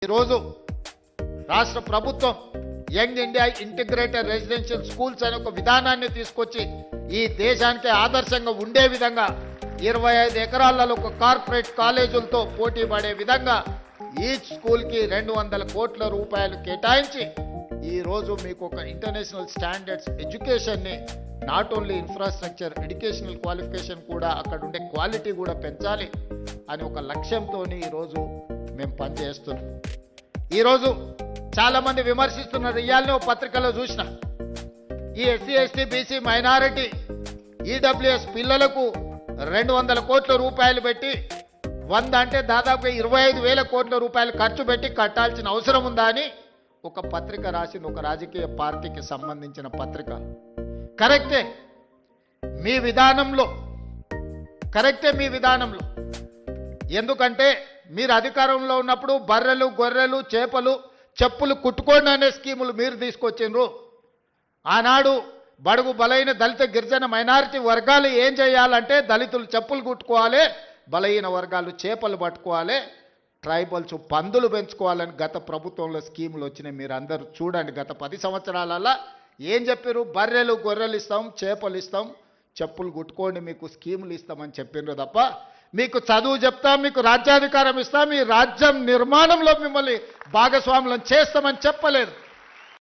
ఈరోజు రాష్ట్ర ప్రభుత్వం young India integrated residential schools అనే ఒక విధానాన్ని తీసుకొచ్చి ఈ దేశానికి ఆదర్శంగా ఉండే విధంగా 25 ఎకరాలలో ఒక కార్పొరేట్ కాలేజీలతో పోటీ పడే విధంగా ఈచ్ స్కూల్కి 200 కోట్ల రూపాయలు కేటాయించి ఈరోజు మీకు ఒక ఇంటర్నేషనల్ స్టాండర్డ్స్ ఎడ్యుకేషన్ని not only infrastructure educational qualification కూడా అక్కడ ఉండే క్వాలిటీ కూడా పెంచాలి అని ఒక లక్ష్యంతో ఈరోజు మేము పనిచేస్తున్నాం. ఈరోజు చాలామంది విమర్శిస్తున్నారు. ఇవాళనే ఒక పత్రికలో చూసిన ఈ SC ST BC minority EWS పిల్లలకు 200 కోట్ల రూపాయలు పెట్టి 100 అంటే దాదాపుగా 25,000 కోట్ల రూపాయలు ఖర్చు పెట్టి కట్టాల్సిన అవసరం ఉందా అని ఒక పత్రిక రాసింది. ఒక రాజకీయ పార్టీకి సంబంధించిన పత్రిక. కరెక్టే మీ విధానంలో, ఎందుకంటే మీరు అధికారంలో ఉన్నప్పుడు బర్రెలు గొర్రెలు చేపలు చెప్పులు కుట్టుకోండి అనే స్కీములు మీరు తీసుకొచ్చిండ్రు. ఆనాడు బడుగు బలైన దళిత గిరిజన మైనారిటీ వర్గాలు ఏం చేయాలంటే దళితులు చెప్పులు కుట్టుకోవాలి, బలహీన వర్గాలు చేపలు పట్టుకోవాలి, ట్రైబల్స్ పందులు పెంచుకోవాలని గత ప్రభుత్వంలో స్కీములు వచ్చినాయి. మీరు అందరూ చూడండి, గత 10 సంవత్సరాలలో ఏం చెప్పారు? బర్రెలు గొర్రెలు ఇస్తాం, చేపలు ఇస్తాం, చెప్పులు కుట్టుకోండి, మీకు స్కీములు ఇస్తామని చెప్పిండ్రు తప్ప మీకు చదువు చెప్తాం, మీకు రాజ్యాధికారం ఇస్తాం, మీ రాజ్యం నిర్మాణంలో మిమ్మల్ని భాగస్వాములను చేస్తామని చెప్పలేదు.